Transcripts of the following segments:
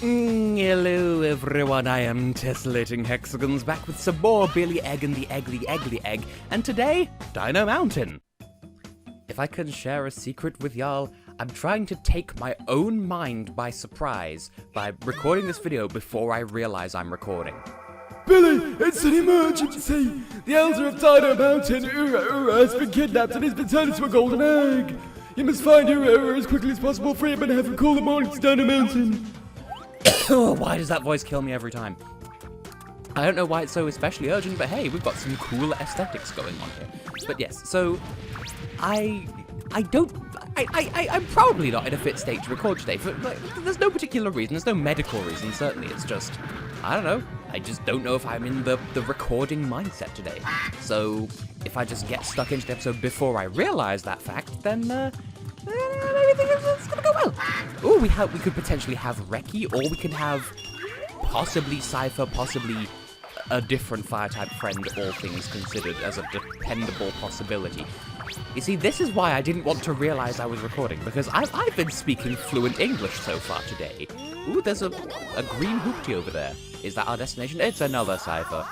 Hello everyone, I am Tessellating Hexagons, back with some more Billy Egg and the Eggly Egg, and today, Dino Mountain. If I can share a secret with y'all, I'm trying to take my own mind by surprise by recording this video before I realize I'm recording. Billy, it's an emergency! The elder of Dino Mountain, Ura, has been kidnapped and has been turned into a golden egg! You must find Ura as quickly as possible, free him and have him call the morning to Dino Mountain! Why does that voice kill me every time? I don't know why it's so especially urgent, but hey, we've got some cool aesthetics going on here. But yes, so I'm probably not in a fit state to record today. There's no particular reason, there's no medical reason, certainly. It's just, I don't know. I just don't know if I'm in the recording mindset today. So if I just get stuck into the episode before I realize that fact, then everything is gonna go well. Oh, we could potentially have Reki, or we could have possibly Cypher, possibly a different fire type friend, all things considered, as a dependable possibility. You see, this is why I didn't want to realize I was recording, because I've been speaking fluent English so far today. Ooh, there's a green hoopty over there. Is that our destination? It's another Cypher.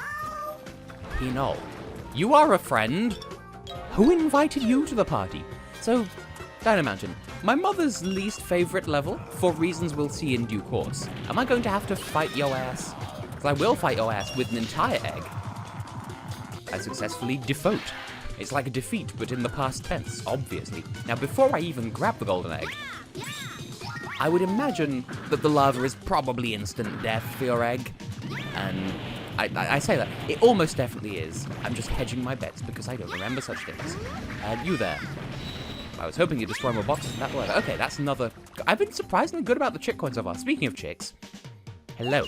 Pinol, you are a friend. Who invited you to the party? So, Dino Mountain, my mother's least favorite level, for reasons we'll see in due course. Am I going to have to fight your ass? Because I will fight your ass with an entire egg. I successfully default. It's like a defeat, but in the past tense, obviously. Now, before I even grab the golden egg, I would imagine that the lava is probably instant death for your egg. And I say that. It almost definitely is. I'm just hedging my bets because I don't remember such things. You there. I was hoping you'd destroy more boxes in that way. Okay, that's another... I've been surprisingly good about the chick coins so far. Speaking of chicks. Hello.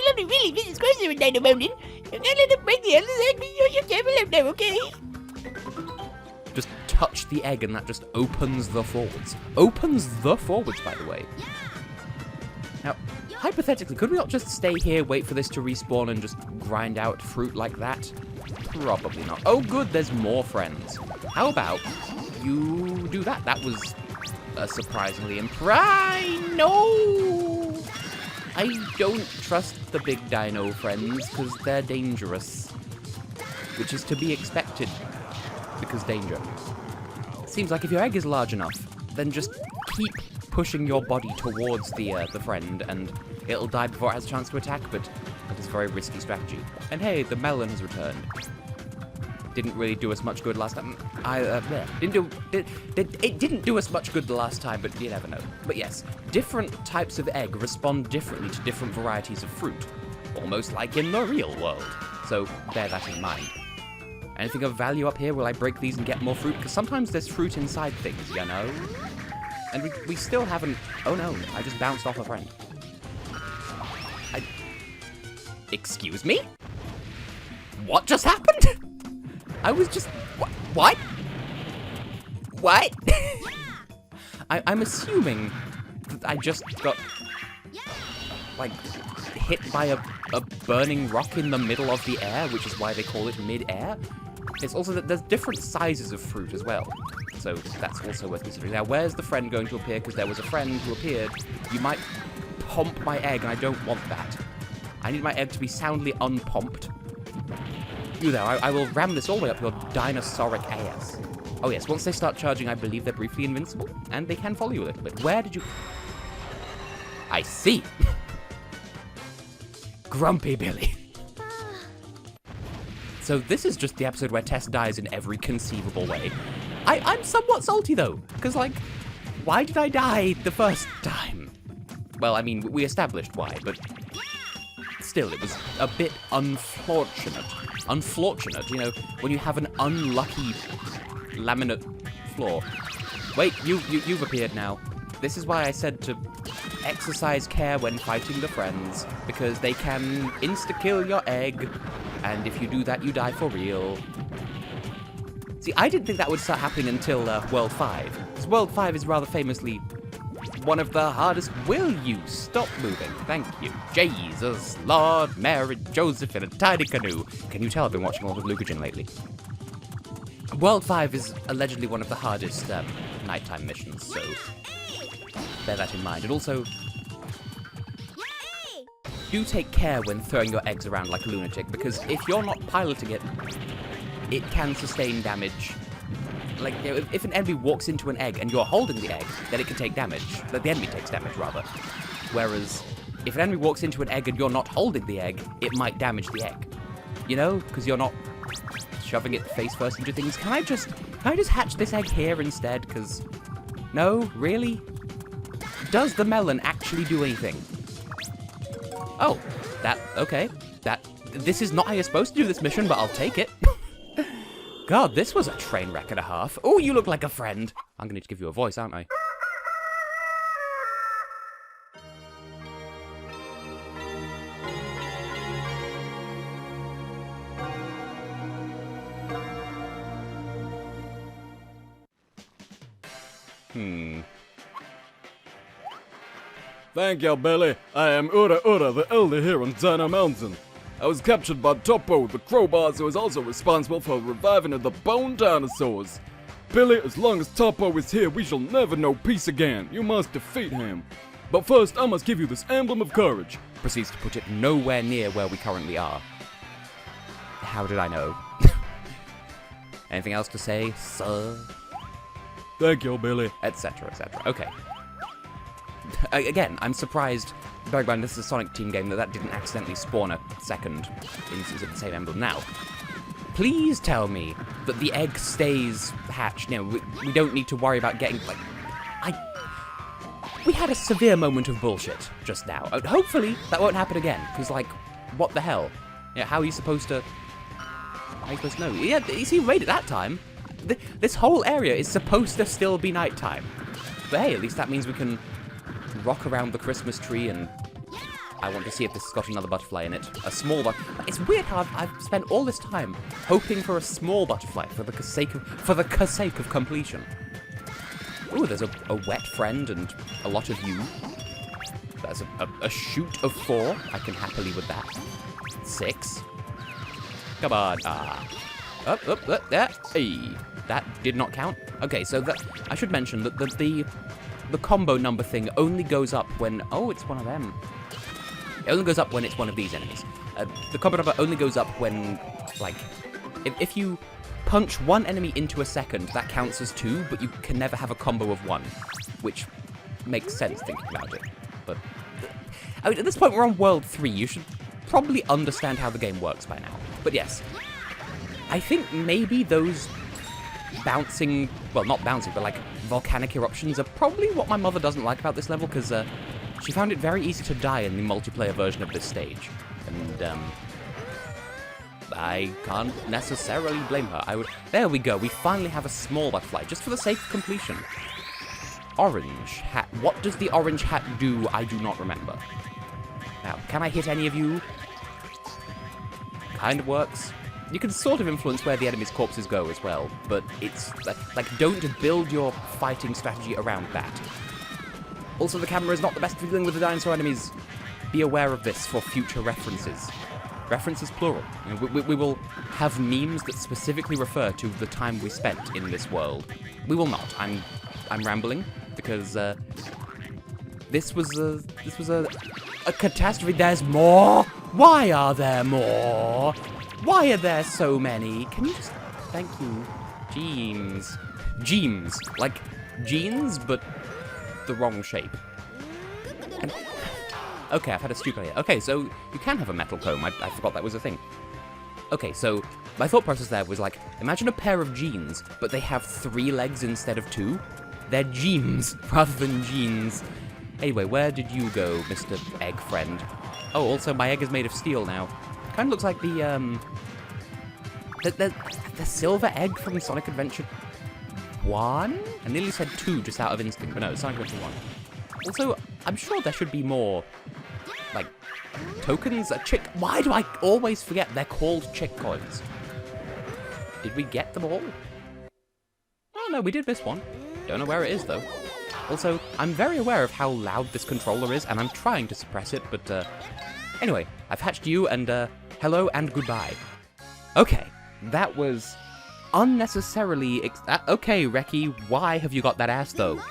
Lovely, really, Mrs. Closer in Dino Mountain. I'm gonna let them break the other egg, but you're careful out now, okay? Just touch the egg and that just opens the forwards. Opens the forwards, by the way. Now, hypothetically, could we not just stay here, wait for this to respawn, and just grind out fruit like that? Probably not. Oh, good, there's more friends. How about you do that? That was a surprisingly No! I don't trust the big dino friends, because they're dangerous. Which is to be expected, because danger. Seems like if your egg is large enough, then just keep pushing your body towards the friend, and it'll die before it has a chance to attack, but that is a very risky strategy. And hey, the melon has returned. Didn't really do us much good last time. It didn't do us much good the last time, but you never know. But yes, different types of egg respond differently to different varieties of fruit, almost like in the real world. So bear that in mind. Anything of value up here? Will I break these and get more fruit? Because sometimes there's fruit inside things, you know? And we still haven't... Oh no, I just bounced off a friend. Excuse me? What just happened? I was just... What? What? I'm assuming that I just got, like, hit by a burning rock in the middle of the air, which is why they call it mid-air. It's also that there's different sizes of fruit as well. So that's also worth considering. Now, where's the friend going to appear? Because there was a friend who appeared. You might pump my egg, and I don't want that. I need my egg to be soundly unpumped. You there, I will ram this all the way up your dinosauric ass. Oh yes, once they start charging, I believe they're briefly invincible, and they can follow you a little bit. Where did you... I see. Grumpy Billy. So this is just the episode where Tess dies in every conceivable way. I'm somewhat salty though, because like, why did I die the first time? Well, I mean, we established why, but still, it was a bit unfortunate. Unfortunate, you know, when you have an unlucky laminate floor. Wait, you've appeared now. This is why I said to exercise care when fighting the friends, because they can insta-kill your egg, and if you do that, you die for real. See, I didn't think that would start happening until World 5, because World 5 is rather famously one of the hardest. Will you stop moving? Thank you. Jesus, Lord, Mary, Joseph in a tiny canoe. Can you tell I've been watching all of Lucagen lately? World 5 is allegedly one of the hardest nighttime missions, so bear that in mind. And also, do take care when throwing your eggs around like a lunatic, because if you're not piloting it, it can sustain damage. Like, you know, if an enemy walks into an egg and you're holding the egg, then it can take damage. Like, the enemy takes damage, rather. Whereas, if an enemy walks into an egg and you're not holding the egg, it might damage the egg. You know? Because you're not shoving it face first into things. Can I just hatch this egg here instead? Because, no? Really? Does the melon actually do anything? Oh, okay. This is not how you're supposed to do this mission, but I'll take it. God, this was a train wreck and a half. Oh, you look like a friend. I'm gonna need to give you a voice, aren't I? Thank you, Billy. I am Ura the Elder here on Dino Mountain. I was captured by Topo, the crowbars who is also responsible for reviving of the bone dinosaurs. Billy, as long as Topo is here, we shall never know peace again. You must defeat him. But first, I must give you this emblem of courage. Proceeds to put it nowhere near where we currently are. How did I know? Anything else to say, sir? Thank you, Billy. Etc, etc. Okay. Again, I'm surprised, bearing in mind this is a Sonic Team game, that didn't accidentally spawn a second instance of the same emblem. Now, please tell me that the egg stays hatched. You know, we don't need to worry about getting, like... We had a severe moment of bullshit just now. Hopefully, that won't happen again, because, like, what the hell? Yeah, how are you supposed to... How are you supposed to know? Yeah, you see, right at that time, this whole area is supposed to still be nighttime. But hey, at least that means we can rock around the Christmas tree, and I want to see if this has got another butterfly in it. A small butterfly. It's weird how I've spent all this time hoping for a small butterfly for the sake of completion. Ooh, there's a wet friend and a lot of you. There's a shoot of 4. I can happily with that. 6. Come on. Up, there. Hey, that did not count. Okay, so I should mention that the combo number thing only goes up when... Oh, it's one of them. It only goes up when it's one of these enemies. The combo number only goes up when, like... If you punch one enemy into a second, that counts as 2, but you can never have a combo of 1. Which makes sense thinking about it. But... I mean, at this point, we're on World 3. You should probably understand how the game works by now. But yes. I think maybe those... bouncing, well, not bouncing, but like volcanic eruptions are probably what my mother doesn't like about this level, because she found it very easy to die in the multiplayer version of this stage. And, I can't necessarily blame her. There we go, we finally have a small butterfly, just for the sake of completion. Orange hat. What does the orange hat do? I do not remember. Now, can I hit any of you? Kind of works. You can sort of influence where the enemy's corpses go as well, but it's, like, don't build your fighting strategy around that. Also, the camera is not the best for dealing with the dinosaur enemies. Be aware of this for future references. References plural. You know, we will have memes that specifically refer to the time we spent in this world. We will not. I'm rambling, because, this was a catastrophe. There's more? Why are there more? Why are there so many? Can you just... Thank you. Jeams. Jeams. Like, jeans, but the wrong shape. And... Okay, I've had a stupid idea. Okay, so you can have a metal comb. I forgot that was a thing. Okay, so my thought process there was like, imagine a pair of jeans, but they have 3 legs instead of 2. They're jeans rather than jeans. Anyway, where did you go, Mr. Egg Friend? Oh, also, my egg is made of steel now. Kind of looks like the silver egg from Sonic Adventure 1? I nearly said 2 just out of instinct, but no, it's Sonic Adventure 1. Also, I'm sure there should be more, like, tokens. Why do I always forget they're called chick coins? Did we get them all? Oh, no, we did miss one. Don't know where it is, though. Also, I'm very aware of how loud this controller is, and I'm trying to suppress it, but, anyway, I've hatched you, and, hello and goodbye. Okay, that was unnecessarily okay, Reki, why have you got that ass, though?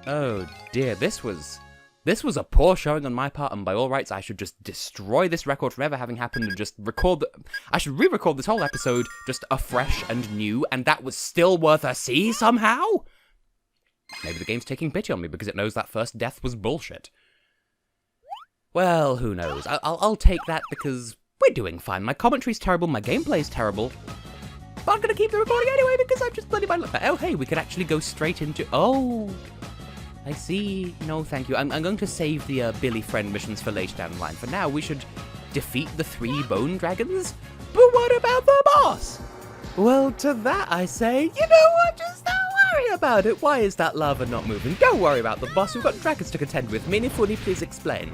Oh, dear, this was This was a poor showing on my part, and by all rights, I should just destroy this record from ever having happened and just I should re-record this whole episode just afresh and new, and that was still worth a C somehow? Maybe the game's taking pity on me because it knows that first death was bullshit. Well, who knows? I'll take that because we're doing fine. My commentary's terrible, my gameplay's terrible. But I'm gonna keep the recording anyway because I'm just bloody mind. Oh, hey, we could actually go straight into... Oh... I see. No, thank you. I'm going to save the Billy friend missions for later down the line. For now, we should defeat the 3 bone dragons. But what about the boss? Well, to that I say, you know what? Just don't worry about it. Why is that lava not moving? Don't worry about the boss. We've got dragons to contend with. Minifuni, please explain.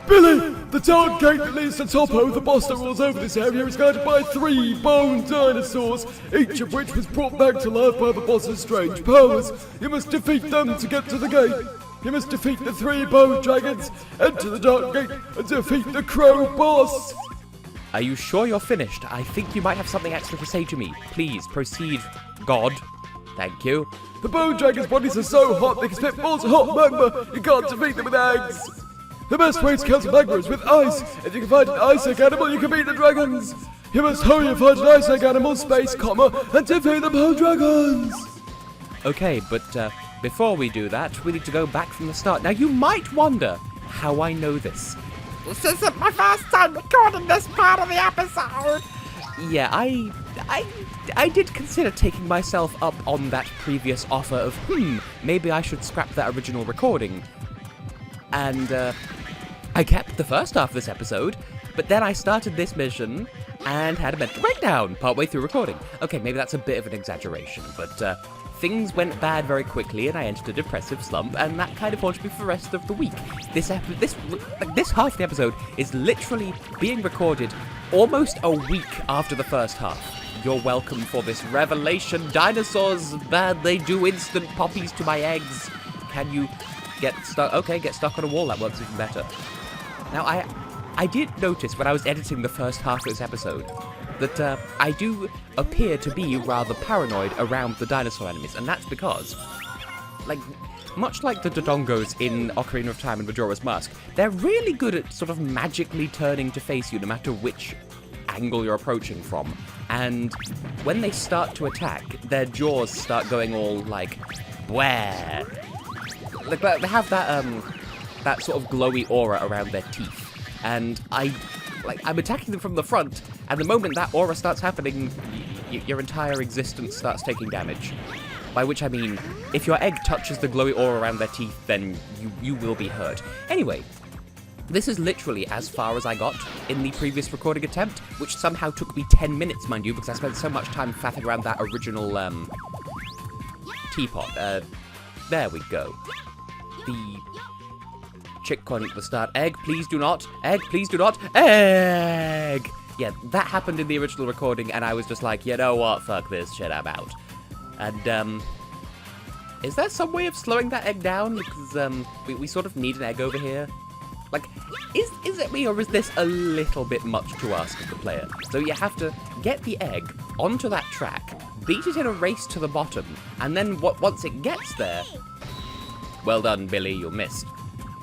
Billy, the dark gate that leads to Topo, the boss that rules over this area, is guarded by 3 bone dinosaurs, each of which was brought back to life by the boss's strange powers. You must defeat them to get to the gate. You must defeat the 3 bone dragons, enter the dark gate, and defeat the crow boss. Are you sure you're finished? I think you might have something extra to say to me. Please, proceed, God. Thank you. The bone dragons' bodies are so hot they can spit balls of hot magma. You can't defeat them with eggs. The best way to counter magma is with ice. If you can find an ice egg animal, you can beat the dragons. You must hurry and find an ice egg animal, space, comma, and defeat the bone dragons. Okay, but before we do that, we need to go back from the start. Now, you might wonder how I know this. This isn't my first time recording this part of the episode. Yeah, I did consider taking myself up on that previous offer of, maybe I should scrap that original recording. And I kept the first half of this episode, but then I started this mission and had a mental breakdown partway through recording. Okay, maybe that's a bit of an exaggeration, but things went bad very quickly and I entered a depressive slump, and that kind of haunted me for the rest of the week. This half of the episode is literally being recorded almost a week after the first half. You're welcome for this revelation. Dinosaurs, bad, they do instant poppies to my eggs. Can you... get stuck on a wall. That works even better. Now, I did notice when I was editing the first half of this episode that I do appear to be rather paranoid around the dinosaur enemies, and that's because, much like the Dodongos in Ocarina of Time and Majora's Mask, they're really good at sort of magically turning to face you no matter which angle you're approaching from, and when they start to attack, their jaws start going all like, "Bwah." Like, they have that sort of glowy aura around their teeth, and I'm attacking them from the front, and the moment that aura starts happening, your entire existence starts taking damage. By which I mean, if your egg touches the glowy aura around their teeth, then you will be hurt. Anyway, this is literally as far as I got in the previous recording attempt, which somehow took me 10 minutes, mind you, because I spent so much time faffing around that original teapot. There we go. The chick calling at the start, egg, please do not, egg, please do not, egg! Yeah, that happened in the original recording, and I was just like, you know what, fuck this shit, I'm out. And, is there some way of slowing that egg down? Because, we sort of need an egg over here. Like, is it me, or is this a little bit much to ask of the player? So you have to get the egg onto that track, beat it in a race to the bottom, and then once it gets there... Well done, Billy, you missed.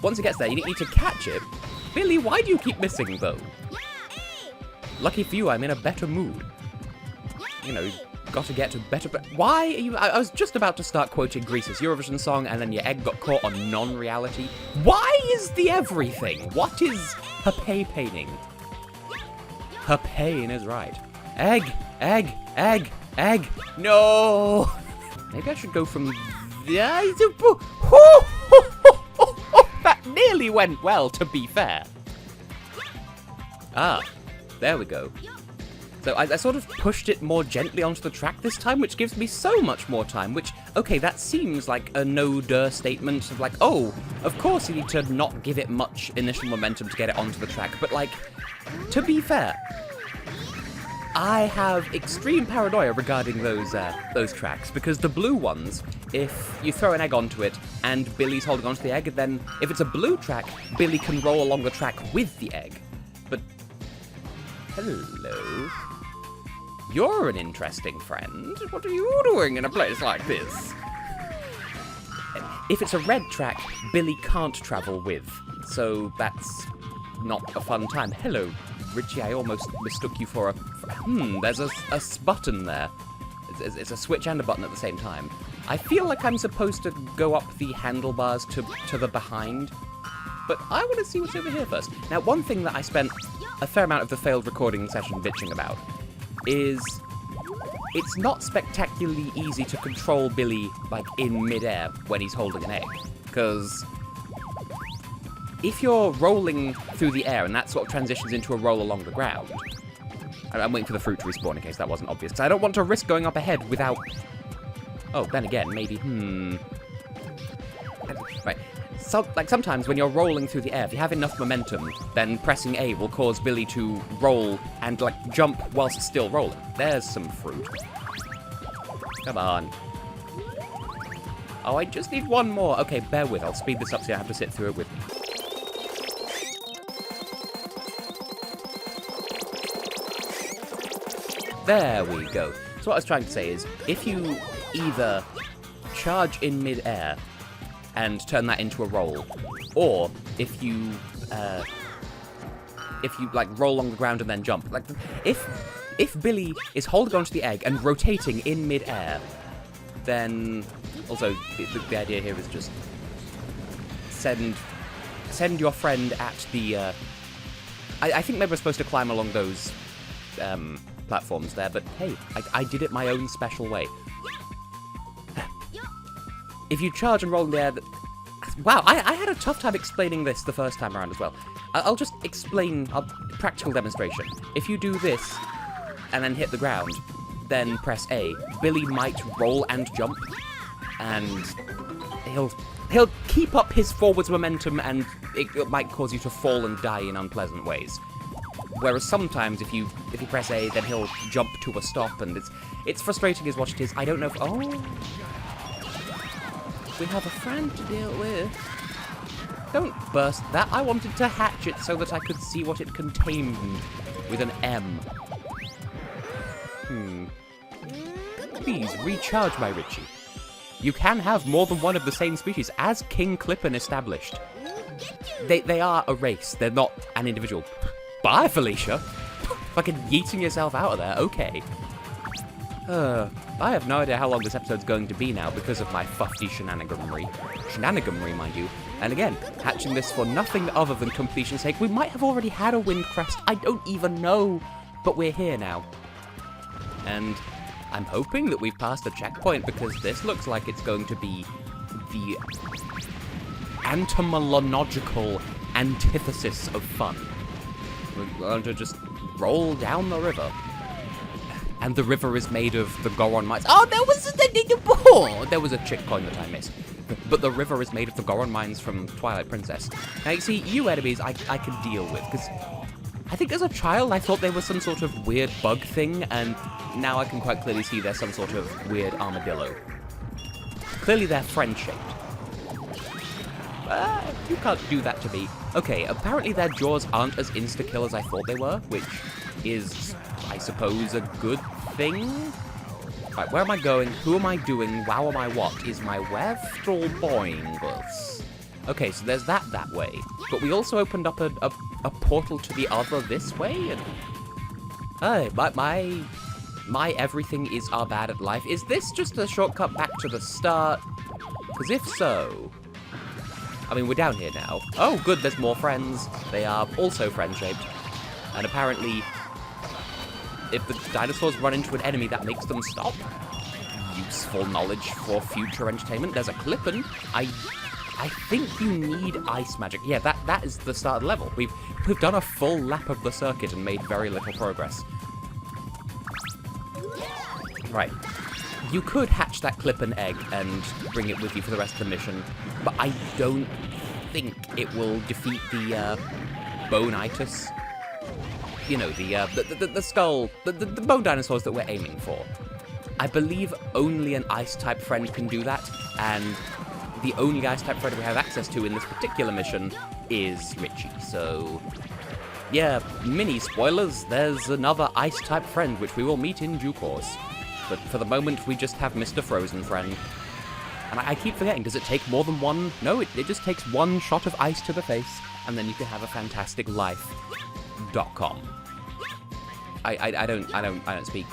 Once it gets there, you need to catch it. Billy, why do you keep missing, though? Lucky for you, I'm in a better mood. You know, gotta get to better... Why are you... I was just about to start quoting Greece's Eurovision song, and then your egg got caught on non-reality. Why is the everything? What is her pain? Her pain is right. Egg, egg, egg, egg. No! Maybe I should go from... That nearly went well, to be fair. Ah, there we go. So I sort of pushed it more gently onto the track this time, which gives me so much more time, which, okay, that seems like a no-duh statement of like, oh, of course you need to not give it much initial momentum to get it onto the track, but like, to be fair, I have extreme paranoia regarding those tracks, because the blue ones, if you throw an egg onto it and Billy's holding onto the egg, then if it's a blue track, Billy can roll along the track with the egg. But, hello? You're an interesting friend. What are you doing in a place like this? if it's a red track, Billy can't travel with. So that's not a fun time. Hello, Richie, I almost mistook you for a... there's a button there. It's a switch and a button at the same time. I feel like I'm supposed to go up the handlebars to the behind, but I want to see what's over here first. Now, one thing that I spent a fair amount of the failed recording session bitching about is it's not spectacularly easy to control Billy, like, in midair when he's holding an egg, because if you're rolling through the air and that sort of transitions into a roll along the ground... I'm waiting for the fruit to respawn in case that wasn't obvious, because I don't want to risk going up ahead without... Oh, then again, maybe, Right. So, like, sometimes when you're rolling through the air, if you have enough momentum, then pressing A will cause Billy to roll and, like, jump whilst still rolling. There's some fruit. Come on. Oh, I just need one more. Okay, bear with. I'll speed this up so you don't have to sit through it with me. There we go. So what I was trying to say is, if you either charge in mid-air and turn that into a roll, or if you like roll along the ground and then jump, like if Billy is holding onto the egg and rotating in mid-air, then also the idea here is just send your friend at the I think maybe we're supposed to climb along those platforms there, but hey, I did it my own special way. If you charge and roll in the air... Wow, I had a tough time explaining this the first time around as well. I'll just explain a practical demonstration. If you do this, and then hit the ground, then press A, Billy might roll and jump, and he'll keep up his forwards momentum, and it might cause you to fall and die in unpleasant ways. Whereas sometimes if you press A, then he'll jump to a stop, and it's frustrating as what it is. I don't know if... Oh... We have a friend to deal with. Don't burst that. I wanted to hatch it so that I could see what it contained with an M. Please, recharge my Richie. You can have more than one of the same species, as King Clippin established. They are a race. They're not an individual. Bye, Felicia. Fucking yeeting yourself out of there. Okay. I have no idea how long this episode's going to be now because of my fufty shenaniganry. Shenaniganry, mind you. And again, hatching this for nothing other than completion's sake. We might have already had a wind crest. I don't even know. But we're here now. And I'm hoping that we've passed a checkpoint because this looks like it's going to be the entomological antithesis of fun. We're going to just roll down the river. And the river is made of the Goron mines. Oh, there was a chick coin that I missed. But the river is made of the Goron mines from Twilight Princess. Now, you see, you enemies I can deal with, because I think as a child I thought they were some sort of weird bug thing, and now I can quite clearly see they're some sort of weird armadillo. Clearly they're friend-shaped. You can't do that to me. Okay, apparently their jaws aren't as insta-kill as I thought they were, which is... I suppose a good thing? Right, where am I going? Who am I doing? Wow, am I what? Is my left or boingus? Okay, so there's that way. But we also opened up a portal to the other this way, and... my everything is our bad at life. Is this just a shortcut back to the start? Because if so... I mean, we're down here now. Oh, good, there's more friends. They are also friend-shaped. And apparently... if the dinosaurs run into an enemy, that makes them stop. Useful knowledge for future entertainment. There's a Clippin. I think you need ice magic. Yeah, that is the start of the level. We've done a full lap of the circuit and made very little progress. Right. You could hatch that Clippin egg and bring it with you for the rest of the mission, but I don't think it will defeat the Bonitis. You know, the skull, the bone dinosaurs that we're aiming for. I believe only an ice-type friend can do that, and the only ice-type friend we have access to in this particular mission is Richie, so... yeah, mini spoilers, there's another ice-type friend which we will meet in due course. But for the moment, we just have Mr. Frozen Friend. And I keep forgetting, does it take more than one? No, it just takes one shot of ice to the face, and then you can have a fantastic life.com. I don't speak.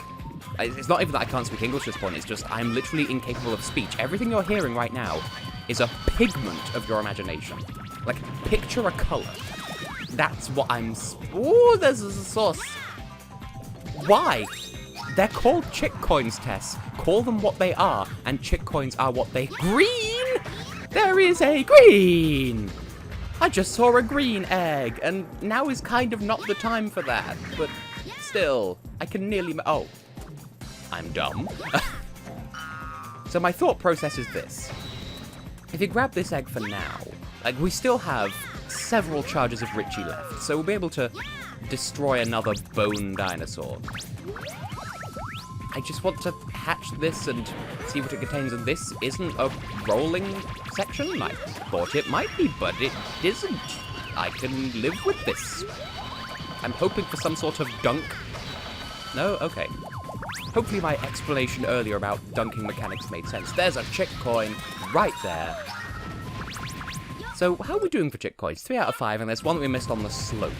It's not even that I can't speak English at this point, it's just I'm literally incapable of speech. Everything you're hearing right now is a pigment of your imagination. Like, picture a color. That's what I'm... Ooh, there's a sauce. Why? They're called chick coins, Tess. Call them what they are, and chick coins are what they... Green! There is a green! I just saw a green egg, and now is kind of not the time for that, but still, I can nearly... Oh. I'm dumb. So my thought process is this. If you grab this egg for now, like, we still have several charges of Richie left, so we'll be able to destroy another bone dinosaur. I just want to hatch this and see what it contains, and this isn't a rolling section. I thought it might be, but it isn't. I can live with this. I'm hoping for some sort of dunk. No? Okay. Hopefully my explanation earlier about dunking mechanics made sense. There's a chick coin right there. So, how are we doing for chick coins? 3 out of 5, and there's one that we missed on the slope.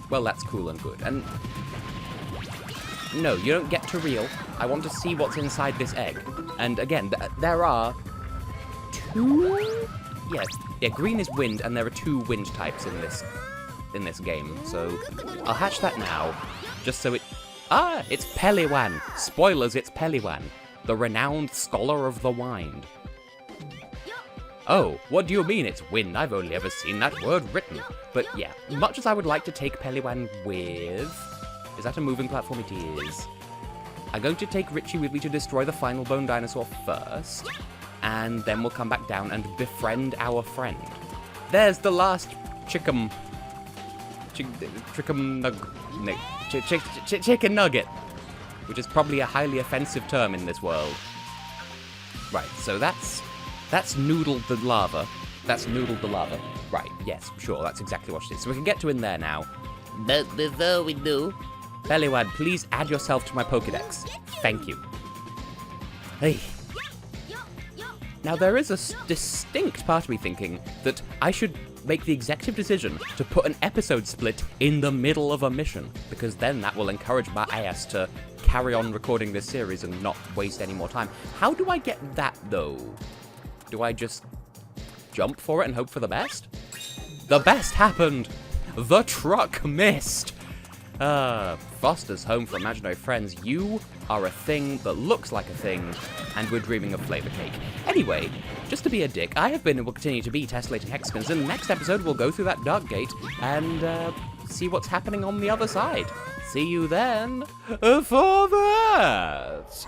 Well, that's cool and good. And no, you don't get to reel. I want to see what's inside this egg. And again, there are 2... Yeah, green is wind, and there are 2 wind types in this game. So, I'll hatch that now, just so it... Ah, it's Peliwan. Spoilers, it's Peliwan, the renowned scholar of the wind. Oh, what do you mean it's wind? I've only ever seen that word written. But yeah, much as I would like to take Peliwan with... Is that a moving platform? It is. I'm going to take Richie with me to destroy the final bone dinosaur first, and then we'll come back down and befriend our friend. There's the last chicken nugget, which is probably a highly offensive term in this world. Right, so that's Noodle the lava. That's Noodle the lava. Right, yes, sure, that's exactly what it is. So we can get to in there now. But before we do... Peliwan, please add yourself to my Pokedex. Thank you. Hey. Now, there is a distinct part of me thinking that I should make the executive decision to put an episode split in the middle of a mission, because then that will encourage my ass to carry on recording this series and not waste any more time. How do I get that, though? Do I just jump for it and hope for the best? The best happened! The truck missed! Foster's Home for Imaginary Friends, you are a thing that looks like a thing, and we're dreaming of flavor cake. Anyway, just to be a dick, I have been and will continue to be Tessellating Hexagons. In the next episode, we'll go through that dark gate and see what's happening on the other side. See you then for that!